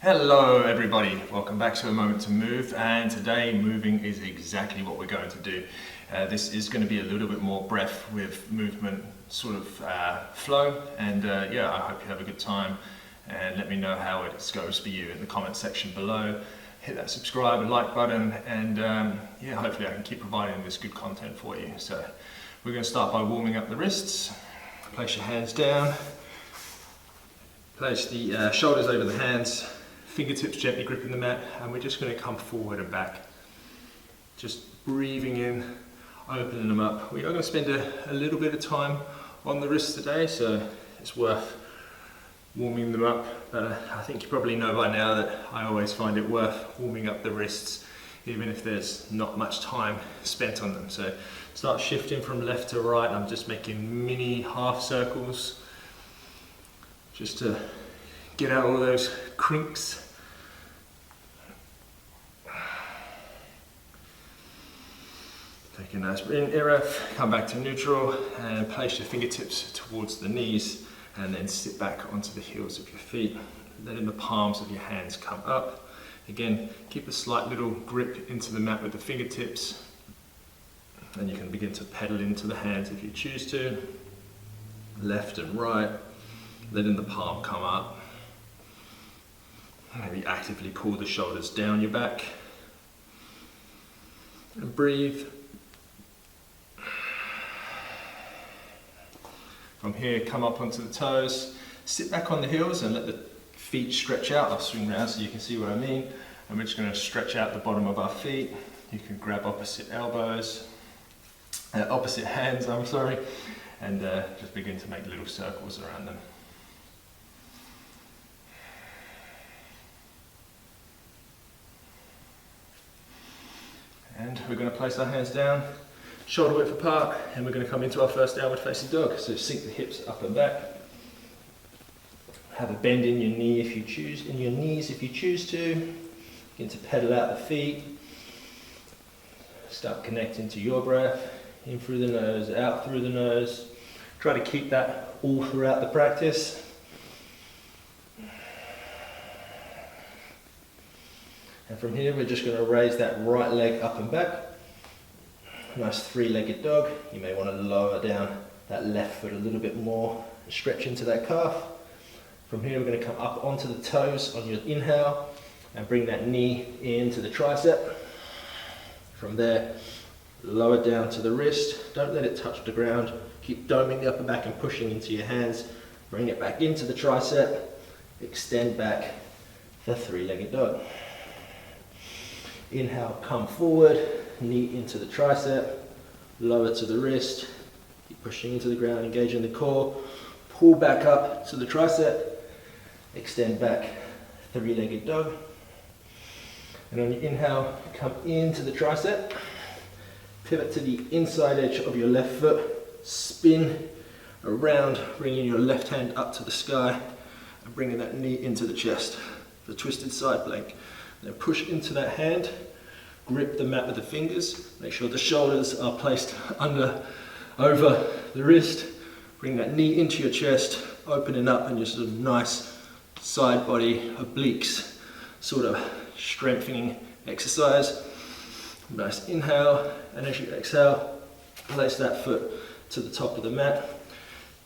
Hello everybody, welcome back to A Moment to Move, and today moving is exactly what we're going to do. This is going to be a little bit more breath with movement sort of flow, and yeah, I hope you have a good time, and let me know how it goes for you in the comment section below. Hit that subscribe and like button, and yeah, hopefully I can keep providing this good content for you. So we're going to start by warming up the wrists. Place your hands down, place the shoulders over the hands, fingertips gently gripping the mat, and we're just going to come forward and back. Just breathing in, opening them up. We are going to spend a little bit of time on the wrists today, so it's worth warming them up. But I think you probably know by now that I always find it worth warming up the wrists, even if there's not much time spent on them. So start shifting from left to right. I'm just making mini half circles, just to get out all those crinks. Take a nice in-air breath, come back to neutral and place your fingertips towards the knees and then sit back onto the heels of your feet, letting the palms of your hands come up. Again, keep a slight little grip into the mat with the fingertips, and you can begin to pedal into the hands if you choose to, left and right, letting the palm come up. Maybe actively pull the shoulders down your back and breathe. From here, come up onto the toes, sit back on the heels and let the feet stretch out. I'll swing around so you can see what I mean. And we're just going to stretch out the bottom of our feet. You can grab opposite elbows, opposite hands, and just begin to make little circles around them. And we're going to place our hands down, shoulder width apart, and we're going to come into our first downward facing dog. So sink the hips up and back. Have a bend in your knee if you choose, in your knees if you choose to. Begin to pedal out the feet. Start connecting to your breath, in through the nose, out through the nose. Try to keep that all throughout the practice. And from here, we're just going to raise that right leg up and back. Nice three-legged dog. You may want to lower down that left foot a little bit more, stretch into that calf. From here, we're going to come up onto the toes on your inhale and bring that knee into the tricep. From there, lower down to the wrist. Don't let it touch the ground. Keep doming the upper back and pushing into your hands. Bring it back into the tricep. Extend back the three-legged dog. Inhale, come forward, knee into the tricep, lower to the wrist, keep pushing into the ground, engaging the core, pull back up to the tricep, extend back, three-legged dog. And on your inhale, come into the tricep, pivot to the inside edge of your left foot, spin around, bringing your left hand up to the sky, and bringing that knee into the chest, the twisted side plank. Then push into that hand, grip the mat with the fingers, make sure the shoulders are placed over the wrist, bring that knee into your chest, opening up, and your sort of nice side body obliques, sort of strengthening exercise. Nice inhale, and as you exhale, place that foot to the top of the mat,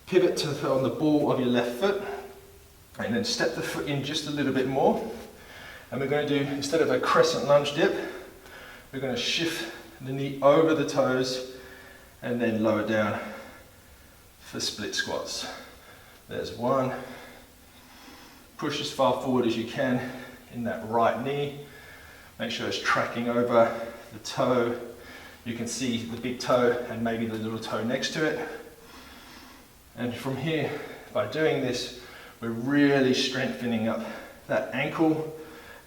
pivot on the ball of your left foot, and then step the foot in just a little bit more. And we're going to do, instead of a crescent lunge dip, we're going to shift the knee over the toes and then lower down for split squats. There's one. Push as far forward as you can in that right knee. Make sure it's tracking over the toe. You can see the big toe and maybe the little toe next to it. And from here, by doing this, we're really strengthening up that ankle,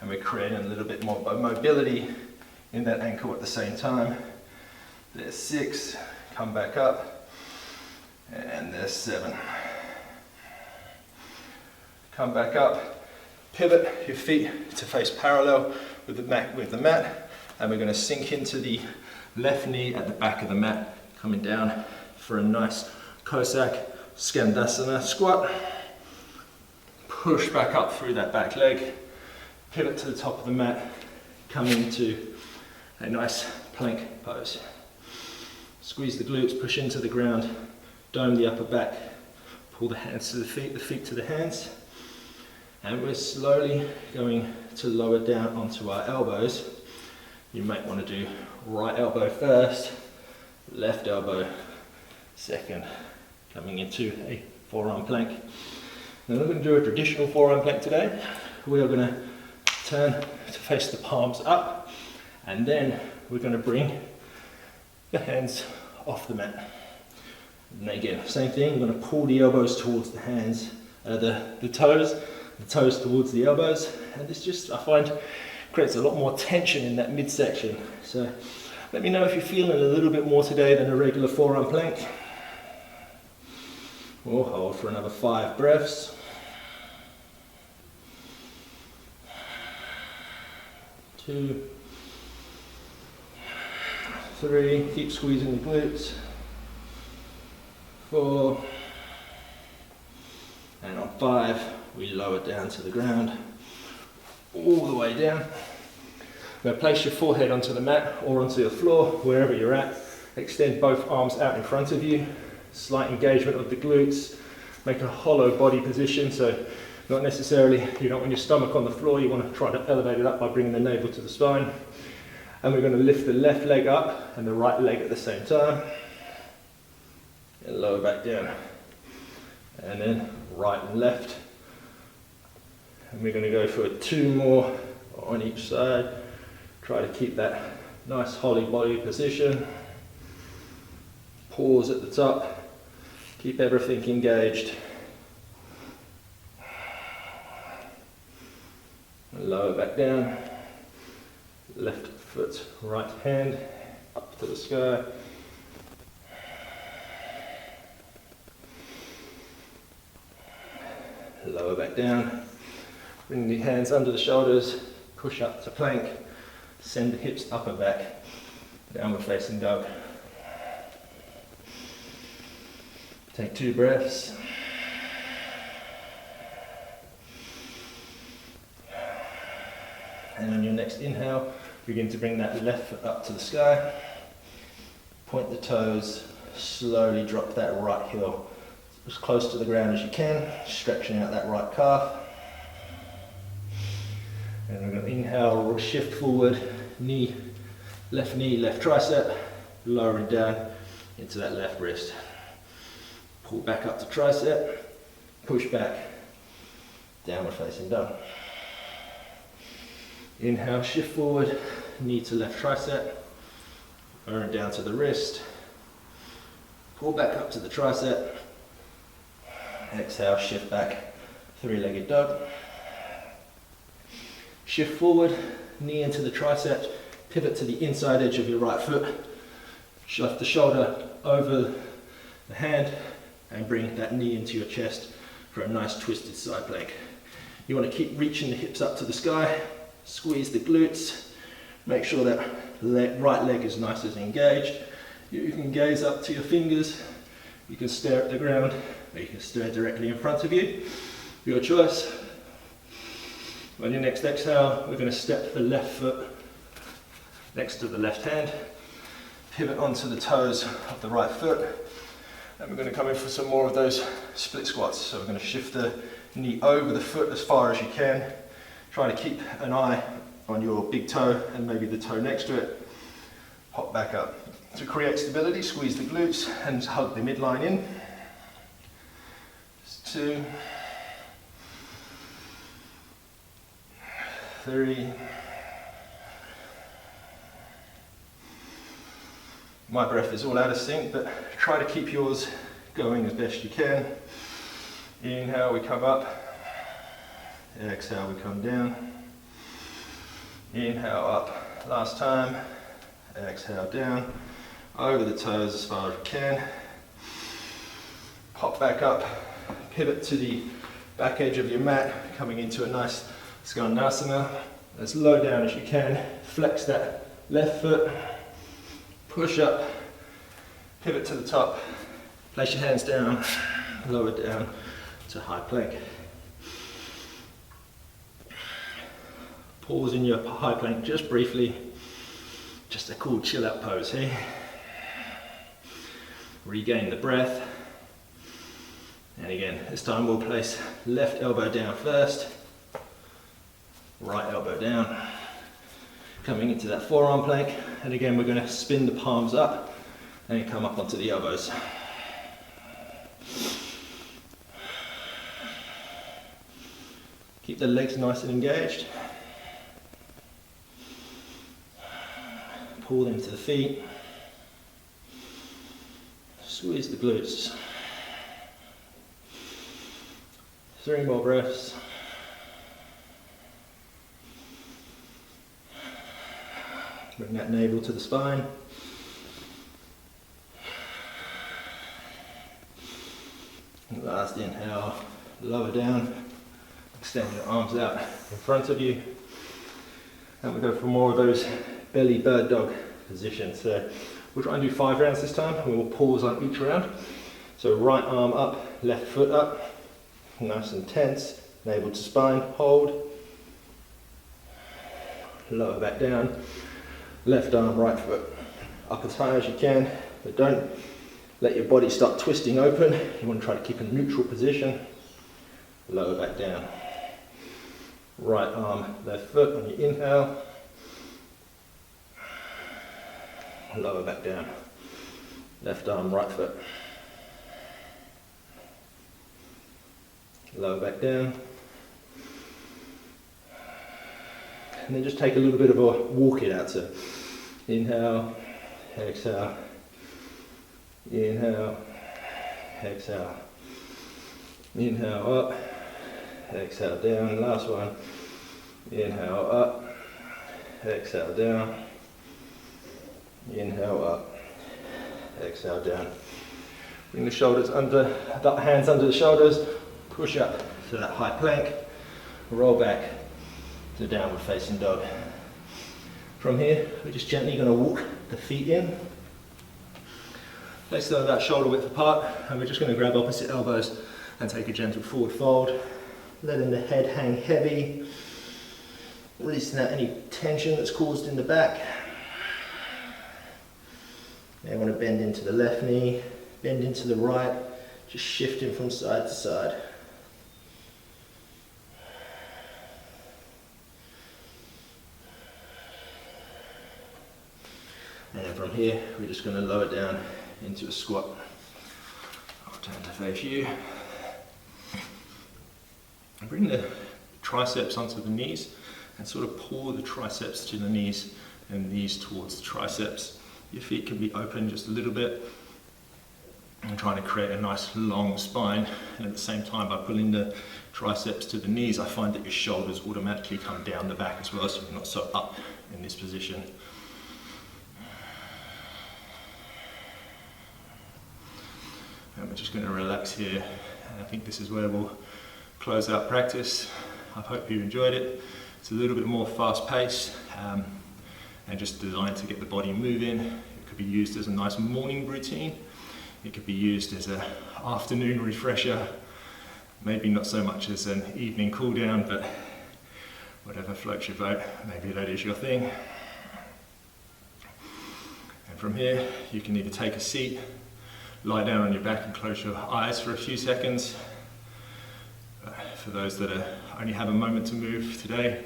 and we're creating a little bit more mobility in that ankle at the same time. There's 6, come back up, and there's 7. Come back up, pivot your feet to face parallel with the mat, and we're going to sink into the left knee at the back of the mat, coming down for a nice Cossack Skandasana squat. Push back up through that back leg. pivot to the top of the mat, come into a nice plank pose. Squeeze the glutes, push into the ground, dome the upper back, pull the hands to the feet to the hands, and we're slowly going to lower down onto our elbows. You might want to do right elbow first, left elbow second, coming into a forearm plank. Now we're going to do a traditional forearm plank today. We are going to turn to face the palms up, and then we're going to bring the hands off the mat. And again, same thing, we're going to pull the elbows towards the hands, the toes towards the elbows, and this just, I find, creates a lot more tension in that midsection. So let me know if you're feeling a little bit more today than a regular forearm plank. We'll hold for another 5 breaths. 2, 3, keep squeezing the glutes. 4, and on 5, we lower down to the ground, all the way down. Now place your forehead onto the mat or onto the floor, wherever you're at. Extend both arms out in front of you. Slight engagement of the glutes. Make a hollow body position, so not necessarily, you don't want your stomach on the floor, you want to try to elevate it up by bringing the navel to the spine. And we're going to lift the left leg up and the right leg at the same time. And lower back down. And then right and left. And we're going to go for 2 more on each side. Try to keep that nice hollow body position. Pause at the top. Keep everything engaged. And lower back down. Left foot, right hand, up to the sky. Lower back down. Bring the hands under the shoulders, push up to plank, send the hips up and back, downward facing dog. Take 2 breaths. And on your next inhale, begin to bring that left foot up to the sky. Point the toes, slowly drop that right heel as close to the ground as you can, stretching out that right calf. And we're going to inhale, we'll shift forward, knee, left tricep, lowering down into that left wrist. Pull back up to tricep, push back, downward facing dog. Inhale, shift forward, knee to left tricep, lowering down to the wrist, pull back up to the tricep, exhale, shift back, 3-legged dog. Shift forward, knee into the tricep, pivot to the inside edge of your right foot, shift the shoulder over the hand, and bring that knee into your chest for a nice twisted side plank. You want to keep reaching the hips up to the sky, squeeze the glutes, make sure that right leg is nice and engaged. You can gaze up to your fingers, you can stare at the ground, or you can stare directly in front of you, your choice. On your next exhale, we're going to step the left foot next to the left hand, pivot onto the toes of the right foot, and we're going to come in for some more of those split squats. So we're going to shift the knee over the foot as far as you can. Try to keep an eye on your big toe and maybe the toe next to it. Hop back up. To create stability, squeeze the glutes and hug the midline in. 2, 3. My breath is all out of sync, but try to keep yours going as best you can. Inhale, we come up. Exhale, we come down. Inhale, up. Last time. Exhale, down. Over the toes as far as you can. Pop back up. Pivot to the back edge of your mat, coming into a nice Skandasana. As low down as you can. Flex that left foot. Push up. Pivot to the top. Place your hands down. Lower down to high plank. Pause in your high plank just briefly. Just a cool chill out pose here. Regain the breath. And again, this time we'll place left elbow down first, right elbow down. Coming into that forearm plank, and again we're going to spin the palms up and come up onto the elbows. Keep the legs nice and engaged. Pull them to the feet. Squeeze the glutes. 3 more breaths. Bring that navel to the spine. And last inhale, lower down. Extend your arms out in front of you. And we go for more of those belly bird dog positions. So we'll try and do 5 rounds this time. We will pause on each round. So right arm up, left foot up. Nice and tense. Navel to spine, hold. Lower back down. Left arm, right foot. Up as high as you can, but don't let your body start twisting open. You want to try to keep a neutral position. Lower back down. Right arm, left foot on your inhale. Lower back down. Left arm, right foot. Lower back down. And then just take a little bit of a walk it out. So inhale, exhale, inhale, exhale, inhale up, exhale down. Last one. Inhale up, exhale down, inhale up, exhale down. Bring the shoulders under, the hands under the shoulders, push up to that high plank, roll back to downward facing dog. From here, we're just gently going to walk the feet in. Place them about shoulder width apart, and we're just going to grab opposite elbows and take a gentle forward fold, letting the head hang heavy, releasing out any tension that's caused in the back. Now I want to bend into the left knee, bend into the right, just shifting from side to side. And then from here, we're just going to lower down into a squat. I'll turn to face you. And bring the triceps onto the knees and sort of pull the triceps to the knees and knees towards the triceps. Your feet can be open just a little bit. And trying to create a nice long spine, and at the same time by pulling the triceps to the knees, I find that your shoulders automatically come down the back as well, so you're not so up in this position. And we're just going to relax here, and I think this is where we'll close out practice. I hope you enjoyed it. It's a little bit more fast paced and just designed to get the body moving. It could be used as a nice morning routine. It could be used as an afternoon refresher, maybe not so much as an evening cool down, but whatever floats your boat, maybe that is your thing. And from here, you can either take a seat, lie down on your back and close your eyes for a few seconds. For those that only have a moment to move today,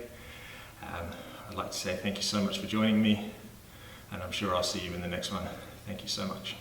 I'd like to say thank you so much for joining me, and I'm sure I'll see you in the next one. Thank you so much.